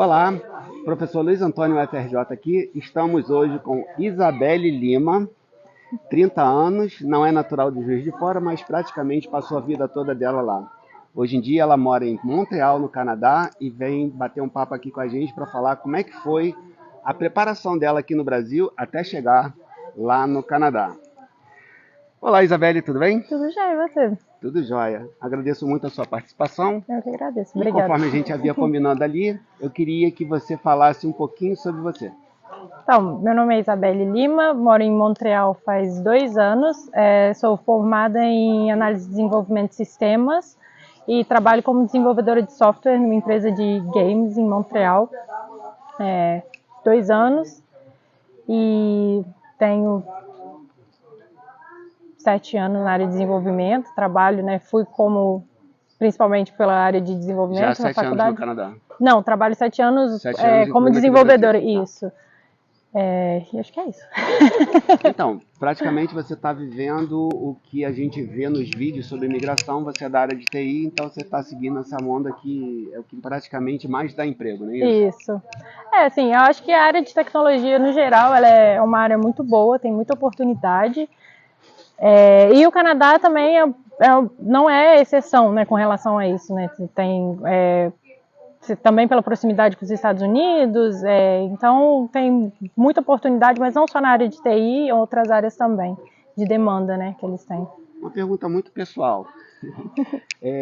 Olá, professor Luiz Antônio FRJ aqui. Estamos hoje com Isabelle Lima, 30 anos, não é natural de Juiz de Fora, mas praticamente passou a vida toda dela lá. Hoje em dia ela mora em Montreal, no Canadá, e vem bater um papo aqui com a gente para falar como é que foi a preparação dela aqui no Brasil até chegar lá no Canadá. Olá, Isabelle, tudo bem? Tudo jóia, e você? Tudo jóia. Agradeço muito a sua participação. Eu que agradeço, E obrigada. conforme a gente havia combinado ali, eu queria que você falasse um pouquinho sobre você. Então, meu nome é Isabelle Lima, moro em Montreal faz 2 anos, sou formada em análise de desenvolvimento de sistemas e trabalho como desenvolvedora de software numa empresa de games em Montreal, 2 anos, e tenho 7 anos na área de desenvolvimento, trabalho, fui principalmente pela área de desenvolvimento Já há 7 anos no Canadá. Não, trabalho 7 anos, 7 anos como desenvolvedora, Brasil. isso. E acho que é isso. Então, praticamente você está vivendo o que a gente vê nos vídeos sobre imigração, você é da área de TI, então você está seguindo essa onda que é o que praticamente mais dá emprego, não é isso? Isso. Assim, eu acho que a área de tecnologia, no geral, ela é uma área muito boa, tem muita oportunidade. E o Canadá também não é exceção, com relação a isso, Tem também pela proximidade com os Estados Unidos, então tem muita oportunidade, mas não só na área de TI, em outras áreas também, de demanda, que eles têm. Uma pergunta muito pessoal.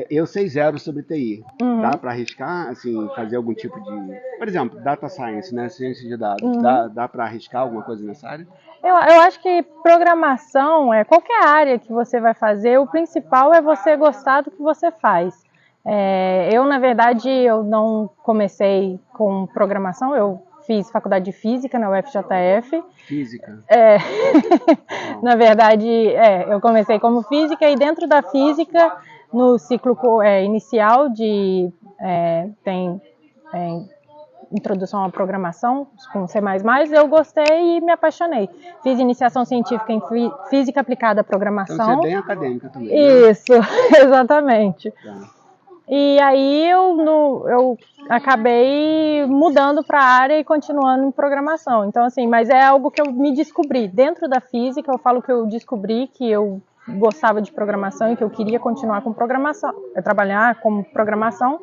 Eu sei zero sobre TI. Dá para arriscar, assim, fazer algum tipo de... Por exemplo, data science, ciência de dados. Dá para arriscar alguma coisa nessa área? Eu acho que programação, qualquer área que você vai fazer, o principal é você gostar do que você faz. Na verdade, eu não comecei com programação, eu fiz faculdade de Física na UFJF. Física? Na verdade, eu comecei como Física e dentro da Física, no ciclo inicial tem introdução à programação com C++, eu gostei e me apaixonei. Fiz iniciação científica em Física aplicada à programação. Então você é bem acadêmica também, né? Isso, exatamente. Tá. E aí eu acabei mudando para a área e continuando em programação. Então, assim, mas é algo que eu me descobri. Dentro da física, eu falo que eu descobri que eu gostava de programação e que eu queria continuar com programação, trabalhar com programação.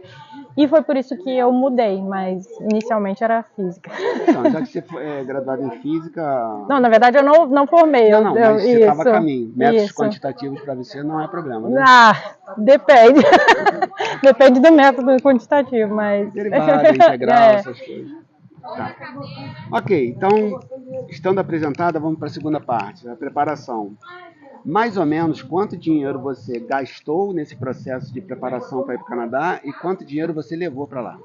E foi por isso que eu mudei, mas inicialmente era física. Então, já que você é graduada em física... Não, na verdade eu não formei. Mas você estava a caminho. Métodos quantitativos para você não é problema, né? Depende. Depende do método quantitativo, mas... Derivada, integral, essas coisas. Tá. Ok, então, estando apresentada, vamos para a segunda parte, a preparação. Mais ou menos quanto dinheiro você gastou nesse processo de preparação para ir para o Canadá e quanto dinheiro você levou para lá?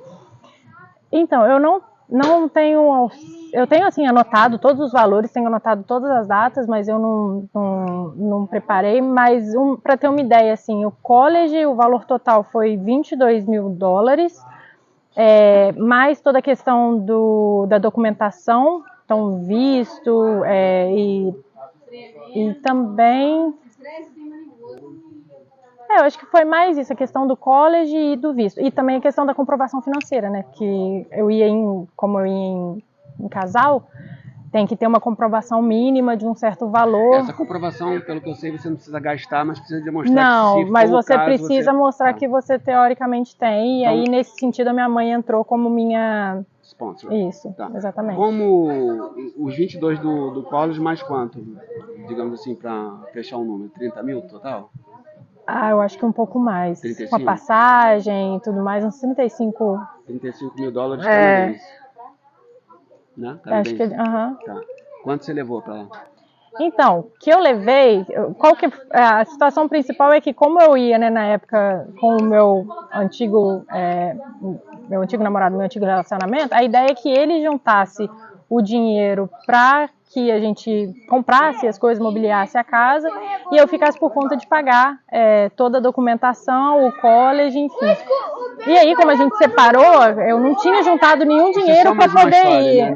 Então, eu não tenho... Eu tenho, assim, anotado todos os valores, tenho anotado todas as datas, mas eu não preparei. Mas, para ter uma ideia, assim, o college, o valor total foi $22 mil, mais toda a questão da documentação, então visto e também... eu acho que foi mais isso, a questão do college e do visto. E também a questão da comprovação financeira, que como eu ia em casal, tem que ter uma comprovação mínima de um certo valor. Essa comprovação, pelo que eu sei, você não precisa gastar, mas precisa demonstrar não, que se mas for você o caso, precisa mostrar que você teoricamente tem. E aí, nesse sentido, a minha mãe entrou como minha... sponsor. Isso, tá. Exatamente. Como os 22 do college, mais quanto? Digamos assim, para fechar um número, 30 mil total? Eu acho que um pouco mais. 35? Com a passagem e tudo mais, uns 35. $35 mil canadenses. Né? Acho que... Tá. Quanto você levou para lá? Então, que eu levei, a situação principal é que como eu ia, na época, com o meu antigo namorado, meu antigo relacionamento, a ideia é que ele juntasse o dinheiro para que a gente comprasse as coisas, mobiliasse a casa, e eu ficasse por conta de pagar toda a documentação, o college, enfim. E aí, como a gente separou, eu não tinha juntado nenhum dinheiro para poder ir.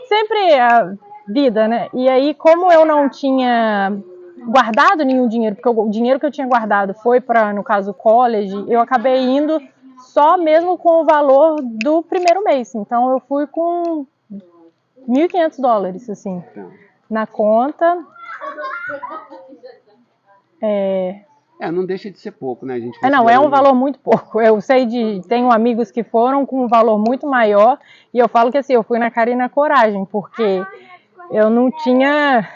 Sempre a vida, E aí, como eu não tinha guardado nenhum dinheiro, porque o dinheiro que eu tinha guardado foi para, no caso, o college, eu acabei indo só mesmo com o valor do primeiro mês. Então eu fui com $1.500, assim, na conta. Não deixa de ser pouco, né, gente? Não, é um valor muito pouco. Eu sei tenho amigos que foram com um valor muito maior, e eu falo que assim, eu fui na cara e na coragem, porque eu não tinha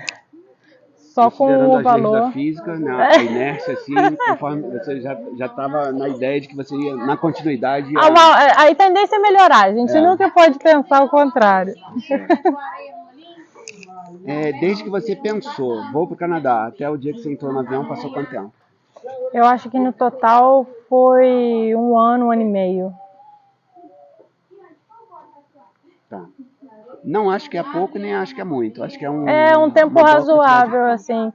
só com o valor. Leis da física, né, a inércia, assim, conforme você já estava na ideia de que você ia, na continuidade... A tendência é melhorar, a gente nunca pode pensar o contrário. Desde que você pensou, vou para o Canadá, até o dia que você entrou no avião, passou quanto tempo? Eu acho que no total foi 1 ano, 1 ano e meio. Tá. Não acho que é pouco, nem acho que é muito. Acho que é um tempo razoável, assim.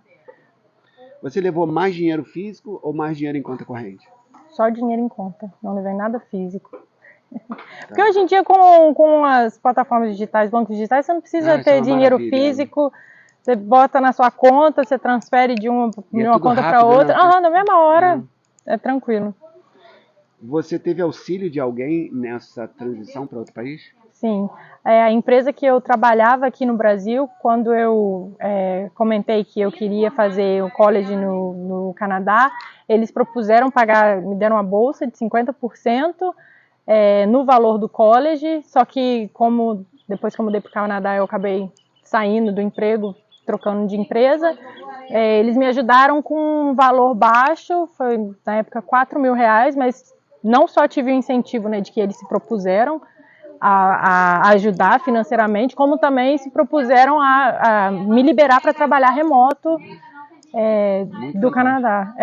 Você levou mais dinheiro físico ou mais dinheiro em conta corrente? Só dinheiro em conta, não levei nada físico. Porque hoje em dia, com as plataformas digitais, bancos digitais, você não precisa ter dinheiro físico. Você bota na sua conta, você transfere de uma conta para outra. Né? Na mesma hora. É tranquilo. Você teve auxílio de alguém nessa transição para outro país? Sim. A empresa que eu trabalhava aqui no Brasil, quando eu comentei que eu queria fazer o college no Canadá, eles propuseram pagar, me deram uma bolsa de 50% no valor do college, só que depois que eu mudei para o Canadá, eu acabei saindo do emprego, trocando de empresa, eles me ajudaram com um valor baixo, foi na época R$4.000, mas não só tive o incentivo, né, de que eles se propuseram a ajudar financeiramente, como também se propuseram a me liberar para trabalhar remoto do Canadá.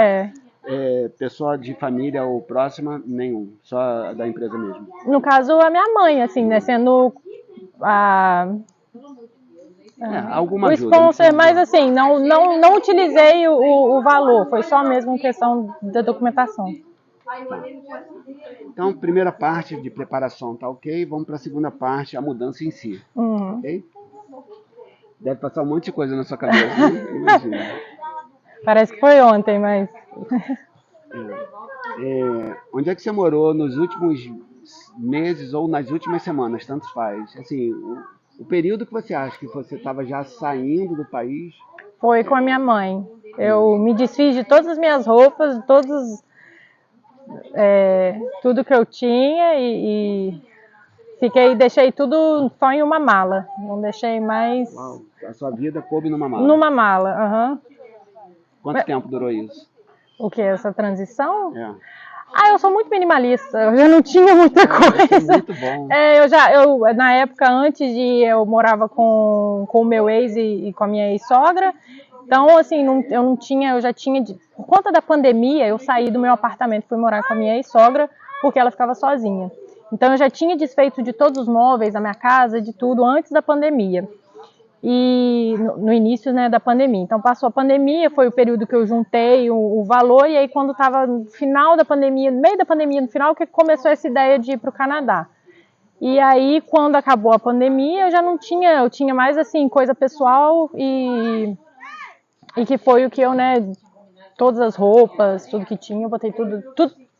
Pessoa de família ou próxima, nenhum, só da empresa mesmo? No caso, a minha mãe, assim, né, sendo alguma o ajuda, sponsor, mas assim, não utilizei o valor, foi só mesmo questão da documentação. Então, primeira parte de preparação tá ok, vamos para a segunda parte, a mudança em si. Ok? Deve passar um monte de coisa na sua cabeça, né? Imagina. Parece que foi ontem, mas... Onde é que você morou nos últimos meses ou nas últimas semanas? Tanto faz. Assim, o período que você acha que você estava já saindo do país? Foi com a minha mãe. Eu me desfiz de todas as minhas roupas, tudo que eu tinha e deixei tudo só em uma mala. Não deixei mais... Uau, a sua vida coube numa mala? Numa mala, Quanto tempo durou isso? O que? Essa transição? Eu sou muito minimalista, eu já não tinha muita coisa. Isso é muito bom. Na época, antes de ir, eu morava com o meu ex e com a minha ex-sogra. Então, assim, eu já tinha... Por conta da pandemia, eu saí do meu apartamento, fui morar com a minha ex-sogra, porque ela ficava sozinha. Então, eu já tinha desfeito de todos os móveis da minha casa, de tudo, antes da pandemia. E no início, né, da pandemia. Então, passou a pandemia, foi o período que eu juntei o valor, e aí quando estava no final da pandemia, no meio da pandemia, no final, que começou essa ideia de ir para o Canadá. E aí, quando acabou a pandemia, eu tinha mais, assim, coisa pessoal e que foi o que eu, né, todas as roupas, tudo que tinha, eu botei tudo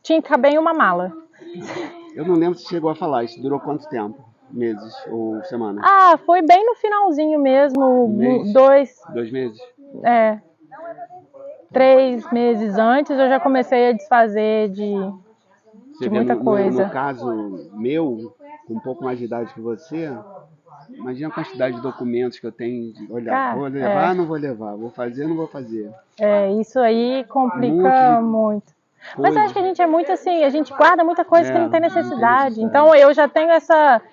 tinha que caber em uma mala. Eu não lembro se chegou a falar, isso durou quanto tempo? Meses ou semanas? Foi bem no finalzinho mesmo, mês? 2 meses? 3 meses antes eu já comecei a desfazer de muita coisa. No caso meu, com um pouco mais de idade que você, imagina a quantidade de documentos que eu tenho de olhar, vou levar, não vou levar, vou fazer, não vou fazer. Isso aí complica muito. Mas eu acho que a gente é muito assim, a gente guarda muita coisa que não tem necessidade. Então eu já tenho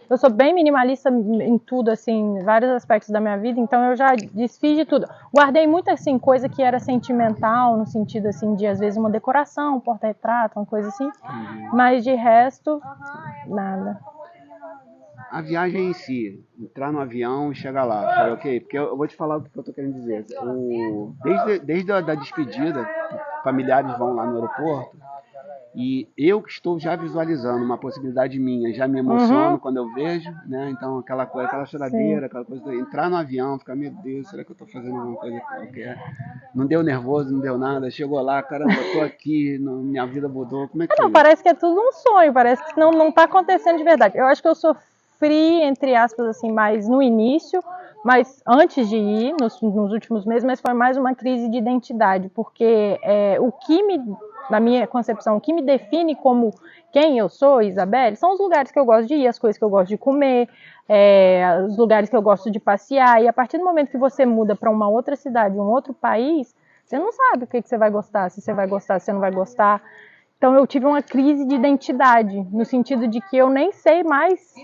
eu sou bem minimalista em tudo, assim, vários aspectos da minha vida, então eu já desfiz de tudo. Guardei muito, assim, coisa que era sentimental, no sentido, assim, de às vezes uma decoração, um porta-retrato, uma coisa assim, mas de resto, nada. A viagem em si, entrar no avião e chegar lá, foi ok? Porque eu vou te falar o que eu tô querendo dizer. Desde a da despedida, familiares vão lá no aeroporto, E eu que estou já visualizando uma possibilidade minha, já me emociono quando eu vejo, né? Então aquela coisa, aquela choradeira, aquela coisa de entrar no avião, ficar, meu Deus, será que eu estou fazendo alguma coisa qualquer? Não deu nervoso, não deu nada, chegou lá, caramba, eu tô aqui, minha vida mudou, como é que foi Não, isso? parece que é tudo um sonho, parece que não tá acontecendo de verdade. Eu acho que eu sofri, entre aspas, assim, mais no início, mas antes de ir, nos últimos meses, mas foi mais uma crise de identidade, porque na minha concepção, o que me define como quem eu sou, Isabelle, são os lugares que eu gosto de ir, as coisas que eu gosto de comer, os lugares que eu gosto de passear, e a partir do momento que você muda para uma outra cidade, um outro país, você não sabe o que você vai gostar, se você vai gostar, se você não vai gostar. Então eu tive uma crise de identidade, no sentido de que eu nem sei mais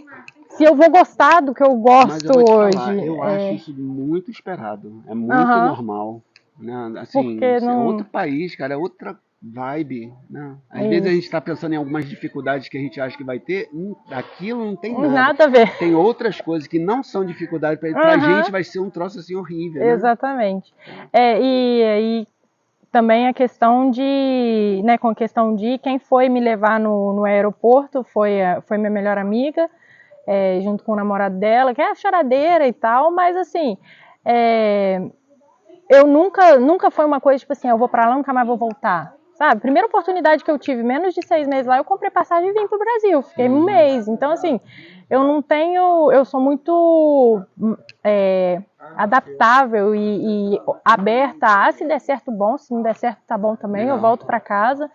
se eu vou gostar do que eu Mas gosto eu vou te hoje. falar, eu acho isso muito esperado, é muito Aham, normal, né? Assim, porque é não. outro país, cara, é outra vibe, né? Às É vezes a gente isso. está pensando em algumas dificuldades que a gente acha que vai ter, aquilo não tem nada. Nada a ver. Tem outras coisas que não são dificuldade pra gente, Aham, vai ser um troço assim horrível, né? exatamente. E também a questão de, né, com a questão de quem foi me levar no aeroporto foi minha melhor amiga, junto com o namorado dela, que é a choradeira e tal, mas assim, é, eu nunca foi uma coisa tipo assim, eu vou pra lá, nunca mais vou voltar. Sabe? Primeira oportunidade que eu tive, menos de 6 meses lá, eu comprei passagem e vim pro Brasil. Fiquei um mês. Então, assim, eu não tenho. Eu sou muito adaptável e aberta a se der certo, bom. Se não der certo, tá bom também. Eu volto pra casa.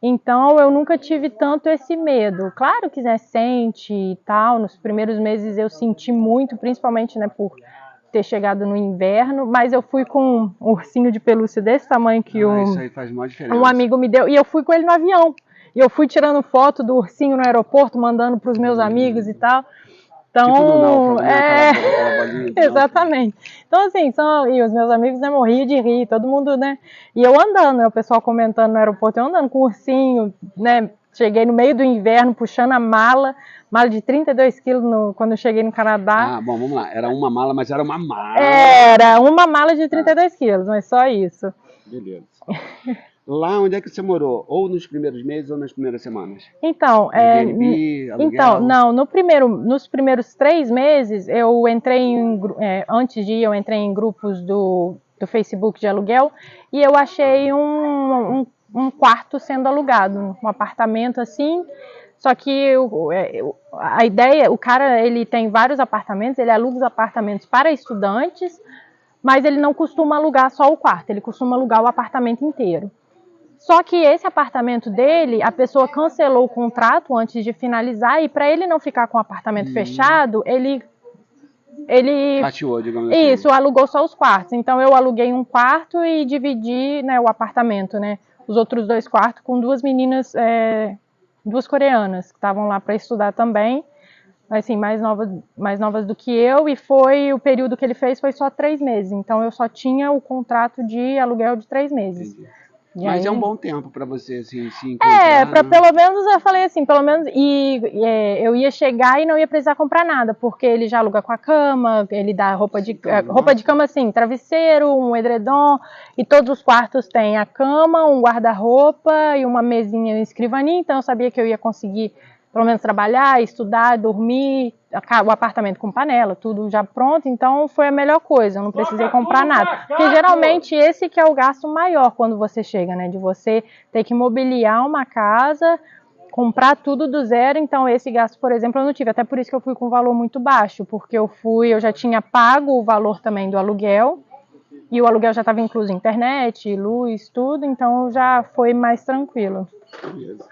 Então, eu nunca tive tanto esse medo. Claro que, né, sente e tal. Nos primeiros meses eu senti muito, principalmente, né, por ter chegado no inverno, mas eu fui com um ursinho de pelúcia desse tamanho que Isso aí faz maior diferença. um amigo me deu, e eu fui com ele no avião. E eu fui tirando foto do ursinho no aeroporto, mandando para os meus amigos e tal. Então, Tipo no náufrago, né? Aquela bolinha do exatamente. Então, assim, e os meus amigos, né, morriam de rir, todo mundo, né? E eu andando, né, o pessoal comentando no aeroporto, eu andando com o ursinho, né? Cheguei no meio do inverno, puxando a mala de 32 quilos quando eu cheguei no Canadá. Ah, bom, vamos lá. Era uma mala, mas era uma mala. Era uma mala de 32 quilos, mas só isso. Beleza. Lá onde é que você morou? Ou nos primeiros meses ou nas primeiras semanas? Então, Airbnb, aluguel? então não, nos primeiros 3 meses eu entrei antes de ir, eu entrei em grupos do Facebook de aluguel e eu achei um quarto sendo alugado, um apartamento assim. Só que a ideia, o cara ele tem vários apartamentos, ele aluga os apartamentos para estudantes, mas ele não costuma alugar só o quarto, ele costuma alugar o apartamento inteiro. Só que esse apartamento dele, a pessoa cancelou o contrato antes de finalizar e para ele não ficar com o apartamento fechado, ele Fatiou, digamos assim. isso, alugou só os quartos. Então eu aluguei um quarto e dividi, né, o apartamento, né, os outros 2 quartos com 2 meninas, 2 coreanas que estavam lá para estudar também, assim, mais novas do que eu, e o período que ele fez foi só 3 meses. Então eu só tinha o contrato de aluguel de 3 meses. Entendi. E Mas aí, é um bom tempo para você assim, se encontrar. para né? pelo menos, eu falei assim, pelo menos, eu ia chegar e não ia precisar comprar nada, porque ele já aluga com a cama, ele dá roupa de cama assim, travesseiro, um edredom, e todos os quartos têm a cama, um guarda-roupa e uma mesinha e escrivaninha, então eu sabia que eu ia conseguir pelo menos trabalhar, estudar, dormir, o apartamento com panela, tudo já pronto, então foi a melhor coisa, eu não precisei comprar nada. Porque geralmente esse que é o gasto maior quando você chega, né? De você ter que mobiliar uma casa, comprar tudo do zero, então esse gasto, por exemplo, eu não tive, até por isso que eu fui com um valor muito baixo, porque eu já tinha pago o valor também do aluguel, e o aluguel já estava incluso internet, luz, tudo, então já foi mais tranquilo. Beleza.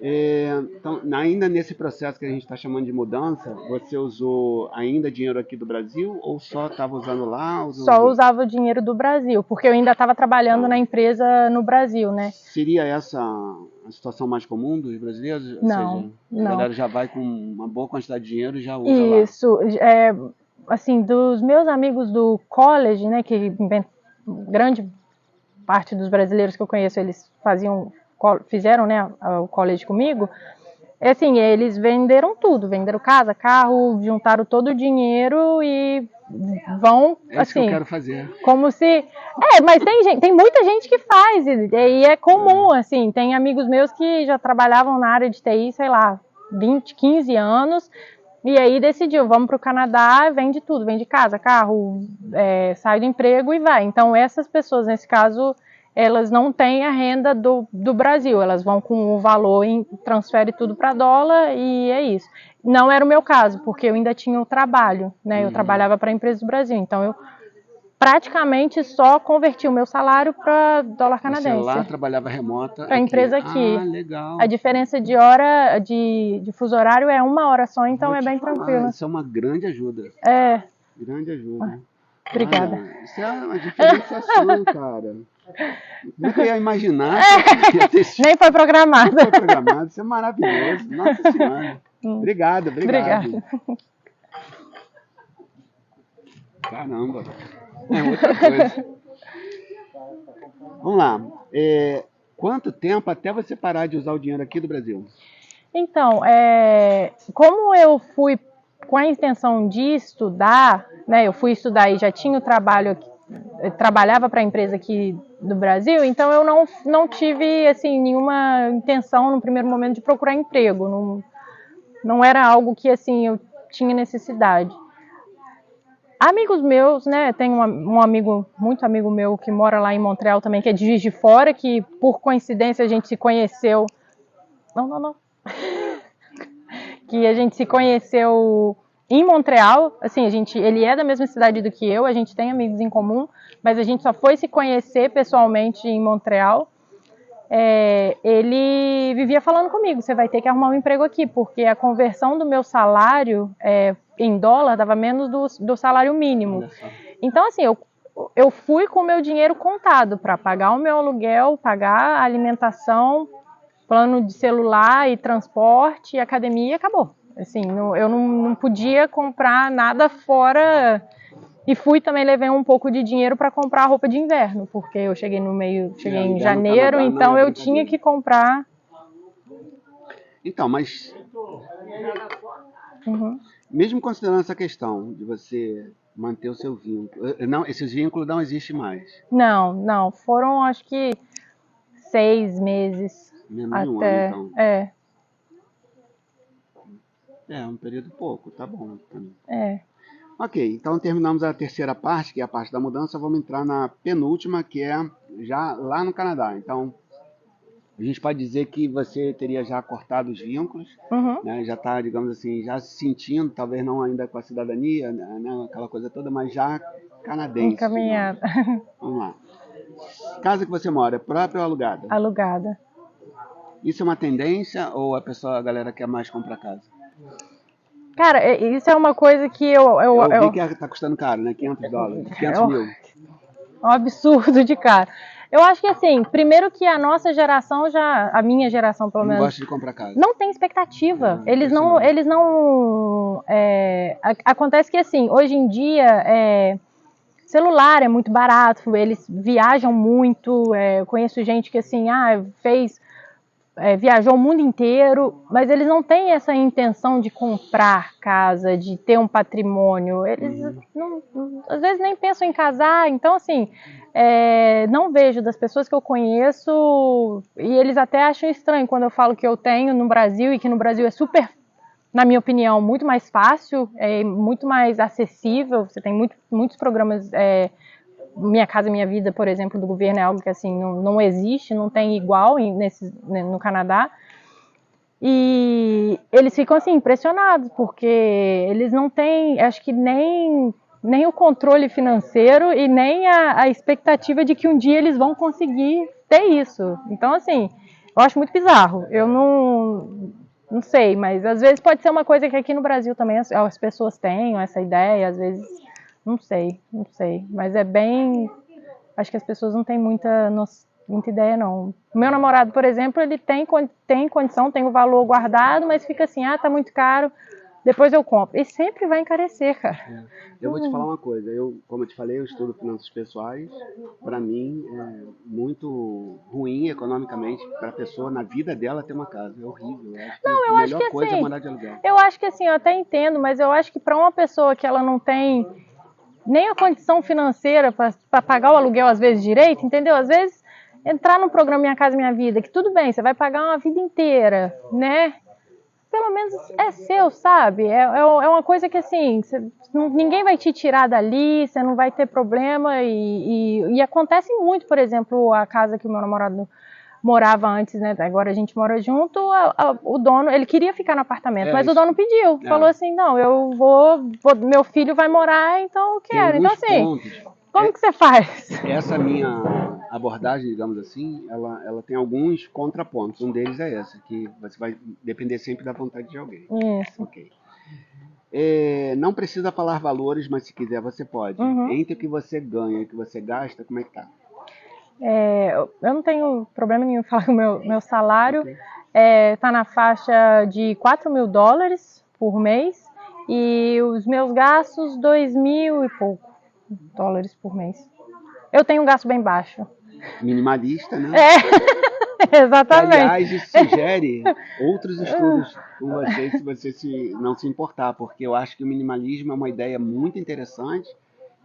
Então, ainda nesse processo que a gente está chamando de mudança, você usou ainda dinheiro aqui do Brasil ou só estava usando lá? Só usava o dinheiro do Brasil, porque eu ainda estava trabalhando na empresa no Brasil, né? Seria essa a situação mais comum dos brasileiros? Não, Ou seja, não. A galera já vai com uma boa quantidade de dinheiro e já usa lá. Isso, assim, dos meus amigos do college, né, que grande parte dos brasileiros que eu conheço, eles fizeram, né, o college comigo, assim, eles venderam tudo, venderam casa, carro, juntaram todo o dinheiro e vão, É isso que eu assim, quero fazer. como se... mas tem muita gente que faz, e é comum, assim, tem amigos meus que já trabalhavam na área de TI, sei lá, 20, 15 anos, e aí decidiu, vamos para o Canadá, vende tudo, vende casa, carro, sai do emprego e vai. Então essas pessoas, nesse caso, elas não têm a renda do Brasil, elas vão com o valor, transfere tudo para dólar e é isso. Não era o meu caso, porque eu ainda tinha o trabalho, né? Eu trabalhava para a empresa do Brasil, então eu praticamente só converti o meu salário para dólar canadense. Você lá trabalhava remota para a empresa aqui. Ah, legal. A diferença de hora, de fuso horário é 1 hora só, então é bem tranquilo. Isso é uma grande ajuda. Grande ajuda. Obrigada. Isso é uma diferenciação, cara. Como é que eu ia imaginar que ia ter... Nem foi programado. Nem foi programado. Isso é maravilhoso. Nossa Senhora. Obrigado. Obrigada. Caramba. É outra coisa. Vamos lá. Quanto tempo até você parar de usar o dinheiro aqui do Brasil? Então, como eu fui com a intenção de estudar, né? Eu fui estudar e já tinha o trabalho aqui, eu trabalhava para a empresa aqui do Brasil, então eu não tive assim nenhuma intenção no primeiro momento de procurar emprego. Não era algo que assim eu tinha necessidade. Amigos meus, né? Tem um amigo, muito amigo meu, que mora lá em Montreal também, que é de Juiz de Fora, que por coincidência a gente se conheceu. Não. Que a gente se conheceu em Montreal. Assim, ele é da mesma cidade do que eu, a gente tem amigos em comum, mas a gente só foi se conhecer pessoalmente em Montreal. Ele vivia falando comigo, você vai ter que arrumar um emprego aqui, porque a conversão do meu salário em dólar dava menos do salário mínimo. Então, assim, eu fui com o meu dinheiro contado para pagar o meu aluguel, pagar a alimentação, plano de celular e transporte, academia, e acabou. Assim, eu não podia comprar nada fora. E também levei um pouco de dinheiro para comprar roupa de inverno, porque eu cheguei em janeiro, Canadá, então eu tinha que comprar. Então, mas mesmo considerando essa questão de você manter o seu vínculo, não, esses vínculos não existem mais. Não, foram acho que 6 meses. Menos de um até, ano, então. Um período pouco, tá bom. Ok, então terminamos a terceira parte, que é a parte da mudança. Vamos entrar na penúltima, que é já lá no Canadá. Então, a gente pode dizer que você teria já cortado os vínculos, né? Já está, digamos assim, já se sentindo, talvez não ainda com a cidadania, né? Aquela coisa toda, mas já canadense. Encaminhada. Vamos lá. Casa que você mora, é própria ou alugada? Alugada. Isso é uma tendência ou a galera quer mais comprar casa? Cara, isso é uma coisa que eu vi que tá custando caro, né? $500, 500 mil. É um absurdo de caro. Eu acho que assim, primeiro que a nossa geração a minha geração pelo menos, não gosta de comprar casa. Não tem expectativa. Eles não. Acontece que assim, hoje em dia celular é muito barato, eles viajam muito. Eu conheço gente que assim, viajou o mundo inteiro, mas eles não têm essa intenção de comprar casa, de ter um patrimônio. Eles às vezes nem pensam em casar. Então, assim, não vejo das pessoas que eu conheço, e eles até acham estranho quando eu falo que eu tenho no Brasil, e que no Brasil é super, na minha opinião, muito mais fácil, muito mais acessível. Você tem muitos programas... Minha Casa Minha Vida, por exemplo, do governo, é algo que assim não existe, não tem igual no Canadá. E eles ficam assim impressionados, porque eles não têm, acho que nem o controle financeiro e nem a expectativa de que um dia eles vão conseguir ter isso. Então, assim, eu acho muito bizarro. Eu não sei, mas às vezes pode ser uma coisa que aqui no Brasil também as pessoas têm essa ideia, às vezes... Não sei, mas acho que as pessoas não têm muita ideia, não. O meu namorado, por exemplo, ele tem condição, tem o valor guardado, mas fica assim, tá muito caro, depois eu compro. E sempre vai encarecer, cara. Eu vou te falar uma coisa, como eu te falei, eu estudo finanças pessoais. Para mim é muito ruim economicamente para a pessoa na vida dela ter uma casa. É horrível. Eu acho que Não, a eu acho que melhor coisa é assim, morar de aluguel. eu acho que assim, eu até entendo, mas eu acho que para uma pessoa que ela não tem nem a condição financeira para pagar o aluguel às vezes direito, entendeu? Às vezes entrar no programa Minha Casa Minha Vida, que tudo bem, você vai pagar uma vida inteira, né? Pelo menos é seu, sabe? É uma coisa que assim, ninguém vai te tirar dali, você não vai ter problema e acontece muito, por exemplo, a casa que o meu namorado morava antes, né? Agora a gente mora junto, o dono, ele queria ficar no apartamento, mas o dono pediu, falou assim, não, eu meu filho vai morar, então eu Tem quero. Então alguns assim, pontos. como que você faz? Essa minha abordagem, digamos assim, ela tem alguns contrapontos. Um deles é essa, que você vai depender sempre da vontade de alguém. Isso. Ok. Não precisa falar valores, mas se quiser você pode. Entre o que você ganha e o que você gasta, como é que tá? Eu não tenho problema nenhum em falar que o meu salário Ok. tá na faixa de $4.000 por mês e os meus gastos 2.000 e pouco dólares por mês. Eu tenho um gasto bem baixo. Minimalista, né? Que, Exatamente. aliás, isso sugere outros estudos com você, se você não se importar, porque eu acho que o minimalismo é uma ideia muito interessante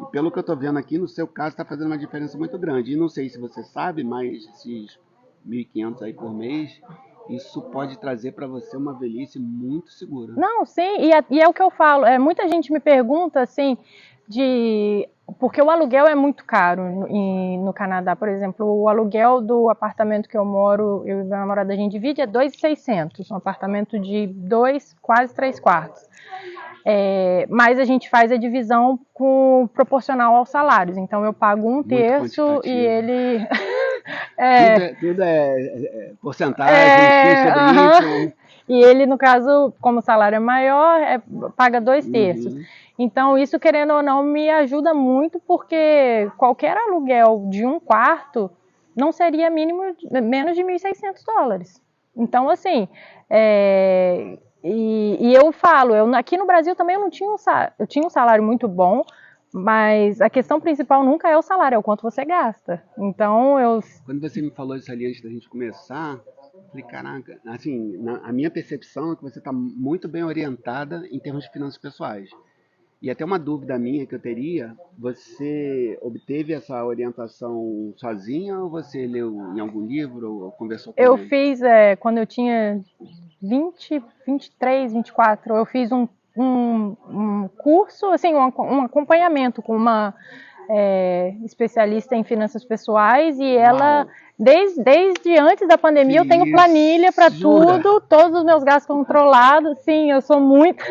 e pelo que eu estou vendo aqui, no seu caso, está fazendo uma diferença muito grande. E não sei se você sabe, mas esses 1.500 aí por mês, isso pode trazer para você uma velhice muito segura. Não, sim, e é o que eu falo. Muita gente me pergunta assim, porque o aluguel é muito caro no Canadá. Por exemplo, o aluguel do apartamento que eu moro, eu e meu namorado, a gente divide, é 2.600, um apartamento de 2, quase 3 quartos. Mas a gente faz a divisão proporcional aos salários. Então eu pago um terço e ele. Tudo é porcentagem, X sobre Y. E ele, no caso, como o salário é maior, paga 2 terços. Então, isso, querendo ou não, me ajuda muito, porque qualquer aluguel de um quarto não seria menos de $1.600. Então, assim, e eu falo, aqui no Brasil também eu tinha um salário muito bom, mas a questão principal nunca é o salário, é o quanto você gasta. Então, Quando você me falou isso ali antes da gente começar, eu falei, caraca, assim, a minha percepção é que você está muito bem orientada em termos de finanças pessoais. E até uma dúvida minha que eu teria, você obteve essa orientação sozinha ou você leu em algum livro ou conversou com eu alguém? fiz, quando eu tinha 20, 23, 24, eu fiz um curso, assim, um acompanhamento com uma especialista em finanças pessoais e ela, desde antes da pandemia, eu tenho planilha para tudo, todos os meus gastos controlados, sim, eu sou muito...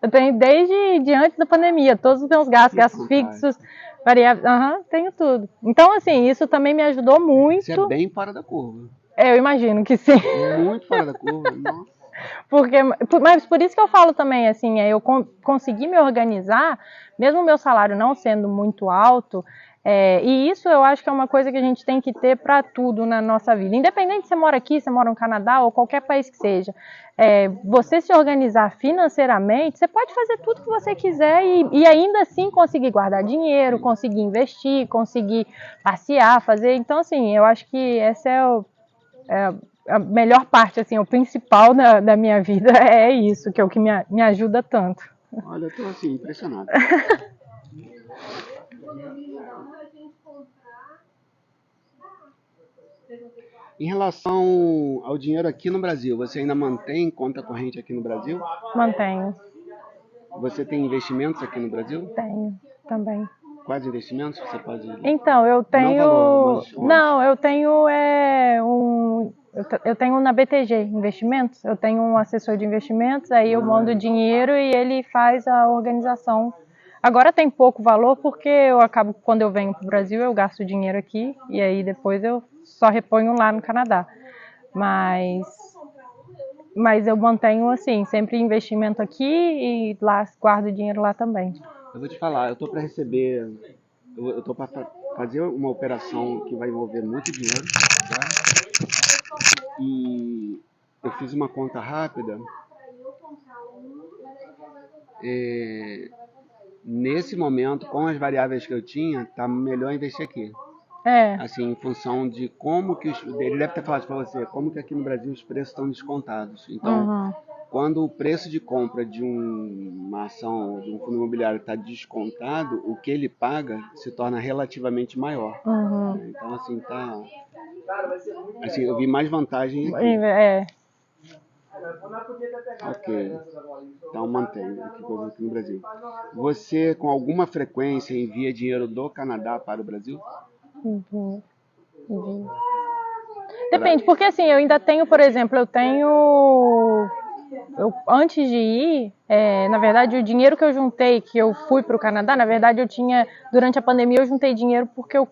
Eu tenho desde antes da pandemia, todos os meus gastos fixos, variáveis, tenho tudo. Então, assim, isso também me ajudou muito. Você é bem fora da curva. Eu imagino que sim. Muito fora da curva, nossa. Mas por isso que eu falo também, assim, eu consegui me organizar, mesmo o meu salário não sendo muito alto, e isso eu acho que é uma coisa que a gente tem que ter para tudo na nossa vida. Independente se você mora aqui, se você mora no Canadá ou qualquer país que seja, você se organizar financeiramente, você pode fazer tudo que você quiser e ainda assim conseguir guardar dinheiro, conseguir investir, conseguir passear, fazer. Então, assim, eu acho que essa a melhor parte, assim, o principal da minha vida é isso, que é o que me ajuda tanto. Olha, eu tô assim, impressionado. Em relação ao dinheiro aqui no Brasil, você ainda mantém conta corrente aqui no Brasil? Mantenho. Você tem investimentos aqui no Brasil? Tenho, também. Quais investimentos você pode... Então, eu tenho... Não valor, mas onde? Não, eu tenho eu tenho na BTG Investimentos, eu tenho um assessor de investimentos, aí eu mando dinheiro e ele faz a organização. Agora tem pouco valor porque quando eu venho para o Brasil, eu gasto dinheiro aqui e aí depois eu só reponho lá no Canadá. Mas eu mantenho assim, sempre investimento aqui e lá guardo dinheiro lá também. Eu vou te falar, eu tô para receber, eu tô para fazer uma operação que vai envolver muito dinheiro, tá? E eu fiz uma conta rápida nesse momento, com as variáveis que eu tinha, tá melhor investir aqui. Assim, em função de como que ele deve ter falado para você, como que aqui no Brasil os preços estão descontados. Então, quando o preço de compra de uma ação, de um fundo imobiliário está descontado, o que ele paga se torna relativamente maior. Então, assim, assim, eu vi mais vantagem aqui. Ok. Então mantém aqui no Brasil. Você, com alguma frequência, envia dinheiro do Canadá para o Brasil? Depende, porque assim, eu ainda tenho, por exemplo, antes de ir, na verdade, o dinheiro que eu juntei, que eu fui para o Canadá, na verdade, durante a pandemia, eu juntei dinheiro porque eu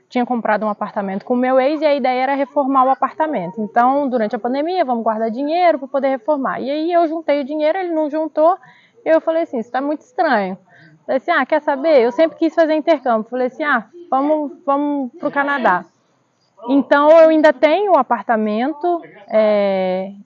tinha comprado um apartamento com o meu ex e a ideia era reformar o apartamento. Então, durante a pandemia, vamos guardar dinheiro para poder reformar. E aí eu juntei o dinheiro, ele não juntou, e eu falei assim, isso está muito estranho. Falei assim, quer saber? Eu sempre quis fazer intercâmbio. Falei assim, vamos para o Canadá. Então, eu ainda tenho um apartamento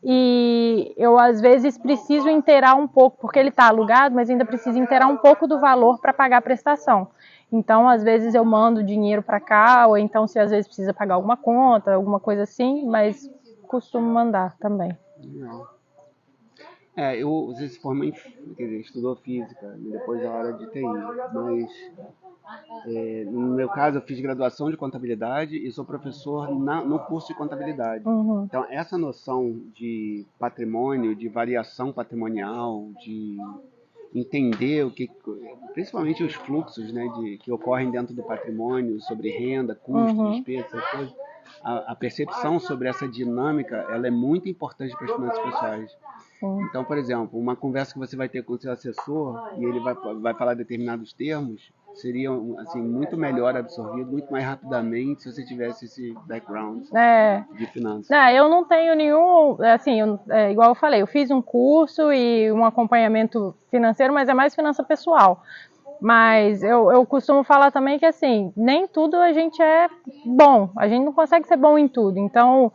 e eu, às vezes, preciso inteirar um pouco, porque ele está alugado, mas ainda preciso inteirar um pouco do valor para pagar a prestação. Então, às vezes, eu mando dinheiro para cá, ou então, se às vezes precisa pagar alguma conta, alguma coisa assim, mas costumo mandar também. Legal. Você se formou estudou física, depois da área de TI, mas no meu caso eu fiz graduação de contabilidade e sou professor no curso de contabilidade. Então essa noção de patrimônio, de variação patrimonial, de entender principalmente os fluxos, né, que ocorrem dentro do patrimônio, sobre renda, custo, despesa, essas coisas, a percepção sobre essa dinâmica, ela é muito importante para as finanças pessoais. Então, por exemplo, uma conversa que você vai ter com o seu assessor e ele vai falar determinados termos, seria assim, muito melhor absorvido, muito mais rapidamente se você tivesse esse background de finanças. Eu não tenho nenhum, assim, igual eu falei, eu fiz um curso e um acompanhamento financeiro, mas é mais finança pessoal. Mas eu costumo falar também que, assim, nem tudo a gente é bom, a gente não consegue ser bom em tudo. Então,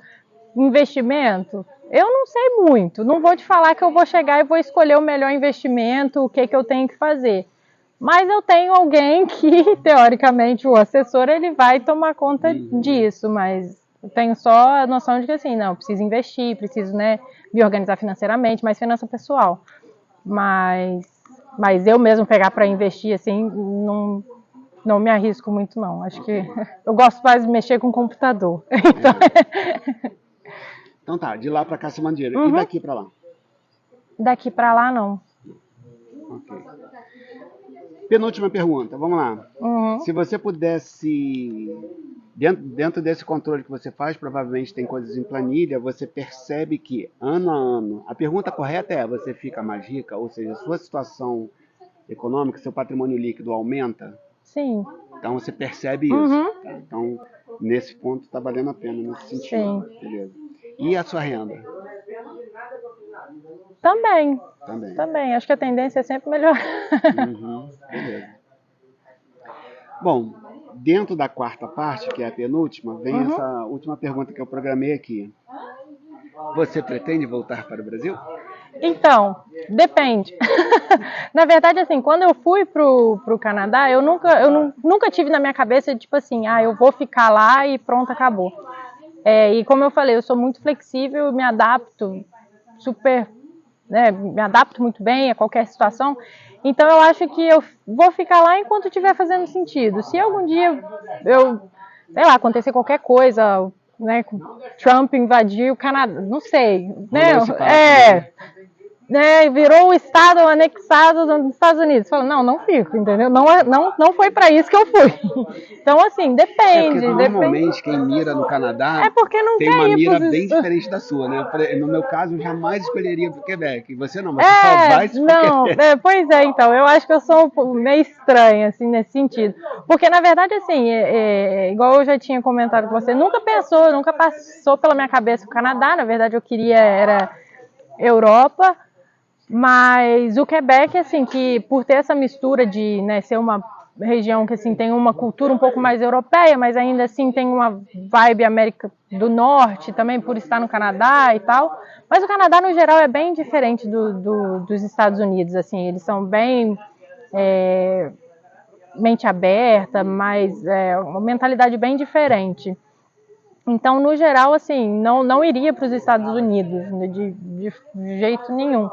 investimento, eu não sei muito, não vou te falar que eu vou chegar e vou escolher o melhor investimento, o que eu tenho que fazer. Mas eu tenho alguém que, teoricamente, o assessor, ele vai tomar conta disso, mas eu tenho só a noção de que, assim, não, preciso investir, preciso, né, me organizar financeiramente, mais finança pessoal. Mas eu mesmo pegar para investir, assim, não me arrisco muito, não. Acho que eu gosto mais de mexer com o computador. Então tá, de lá para cá você manda dinheiro. E daqui para lá? Daqui para lá, não. Ok. Penúltima pergunta, vamos lá. Se você pudesse, dentro desse controle que você faz, provavelmente tem coisas em planilha, você percebe que ano a ano, a pergunta correta é, você fica mais rica? Ou seja, a sua situação econômica, seu patrimônio líquido aumenta? Sim. Então você percebe isso. Tá? Então, nesse ponto está valendo a pena nesse sentido. Sim. Beleza. E a sua renda? Também. Acho que a tendência é sempre melhorar. Beleza. Bom, dentro da quarta parte, que é a penúltima, vem essa última pergunta que eu programei aqui. Você pretende voltar para o Brasil? Então, depende. Na verdade, assim, quando eu fui pro Canadá, eu nunca tive na minha cabeça, tipo assim, eu vou ficar lá e pronto, acabou. E como eu falei, eu sou muito flexível, me adapto super, né, me adapto muito bem a qualquer situação. Então eu acho que eu vou ficar lá enquanto estiver fazendo sentido. Se algum dia sei lá, acontecer qualquer coisa, né, Trump invadir o Canadá, não sei, né, virou o estado anexado dos Estados Unidos. Fala, não fico, entendeu? Não foi para isso que eu fui. Então, assim, depende. Normalmente, quem mira no Canadá tem uma mira bem diferente da sua, né? No meu caso, eu jamais escolheria o Quebec. Você não, você só vai se for Quebec. Pois é, então, eu acho que eu sou meio estranha, assim, nesse sentido. Porque, na verdade, assim, igual eu já tinha comentado com você, nunca passou pela minha cabeça o Canadá. Na verdade, eu queria, era Europa. Mas o Quebec, assim, que por ter essa mistura de, né, ser uma região que assim tem uma cultura um pouco mais europeia, mas ainda assim tem uma vibe América do Norte também por estar no Canadá e tal. Mas o Canadá no geral é bem diferente dos Estados Unidos, assim, eles são bem mente aberta, mas uma mentalidade bem diferente. Então, no geral, assim, não iria para os Estados Unidos de jeito nenhum.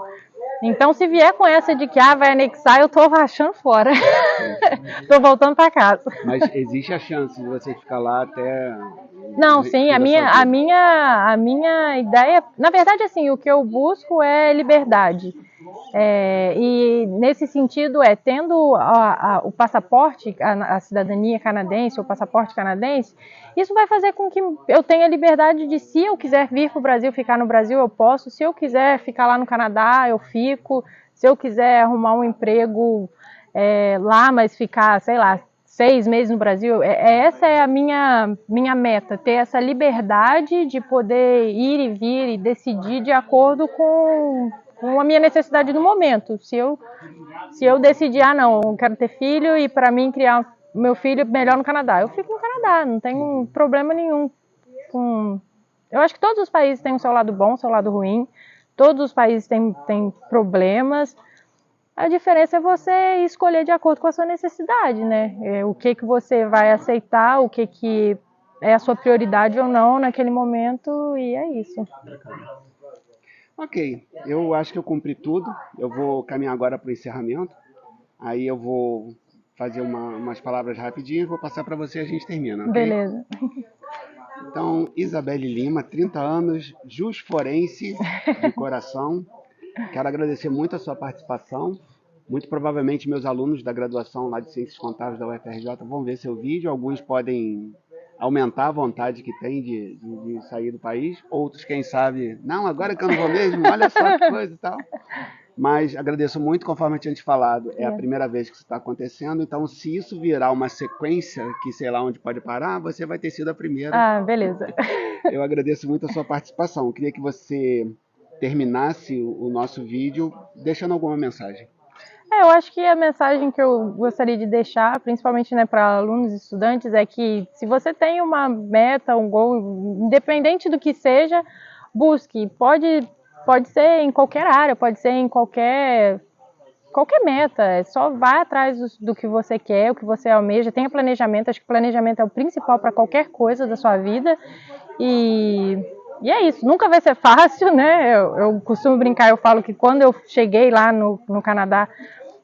Então, se vier com essa de que vai anexar, eu tô rachando fora. Tô voltando para casa. Mas existe a chance de você ficar lá até... Não, sim, a minha ideia... Na verdade, assim, o que eu busco é liberdade. E nesse sentido tendo o passaporte, a cidadania canadense, o passaporte canadense, isso vai fazer com que eu tenha liberdade de, se eu quiser vir para o Brasil, ficar no Brasil, eu posso. Se eu quiser ficar lá no Canadá, eu fico. Se eu quiser arrumar um emprego lá, mas ficar, sei lá, 6 meses no Brasil, essa é a minha meta, ter essa liberdade de poder ir e vir e decidir de acordo com a minha necessidade no momento. Se eu decidir, não, eu quero ter filho e para mim criar meu filho melhor no Canadá, eu fico no Canadá, não tenho problema nenhum Eu acho que todos os países têm o seu lado bom, o seu lado ruim, todos os países têm problemas. A diferença é você escolher de acordo com a sua necessidade, né? O que você vai aceitar, o que é a sua prioridade ou não naquele momento, e é isso. Ok, eu acho que eu cumpri tudo. Eu vou caminhar agora para o encerramento. Aí eu vou fazer umas palavras rapidinhas, vou passar para você e a gente termina, ok? Beleza. Então, Isabelle Lima, 30 anos, jusforense de coração. Quero agradecer muito a sua participação. Muito provavelmente meus alunos da graduação lá de Ciências Contábeis da UFRJ vão ver seu vídeo. Alguns podem aumentar a vontade que tem de sair do país. Outros, quem sabe, não, agora que eu não vou mesmo, olha só que coisa e tal. Mas agradeço muito, conforme eu tinha te falado, é a primeira vez que isso está acontecendo. Então, se isso virar uma sequência, que sei lá onde pode parar, você vai ter sido a primeira. Beleza. Eu agradeço muito a sua participação. Eu queria que você terminasse o nosso vídeo deixando alguma mensagem. Eu acho que a mensagem que eu gostaria de deixar, principalmente para alunos e estudantes, é que se você tem uma meta, um gol, independente do que seja, busque. Pode ser em qualquer área, pode ser em qualquer meta. Só vá atrás do que você quer, o que você almeja. Tenha planejamento. Acho que planejamento é o principal para qualquer coisa da sua vida. E é isso. Nunca vai ser fácil, né? Eu costumo brincar, eu falo que quando eu cheguei lá no Canadá,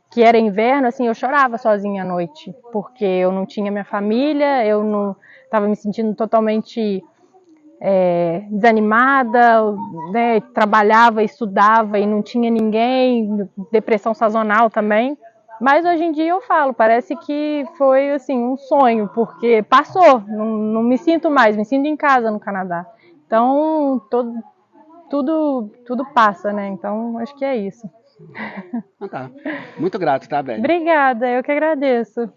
que era inverno, assim, eu chorava sozinha à noite, porque eu não tinha minha família, eu não estava me sentindo totalmente desanimada, né? Trabalhava, estudava e não tinha ninguém, depressão sazonal também. Mas hoje em dia eu falo, parece que foi assim um sonho, porque passou, não me sinto mais, me sinto em casa no Canadá. Então tudo passa, né? Então acho que é isso. Então tá. Muito grato, tá, Beli? Obrigada, eu que agradeço.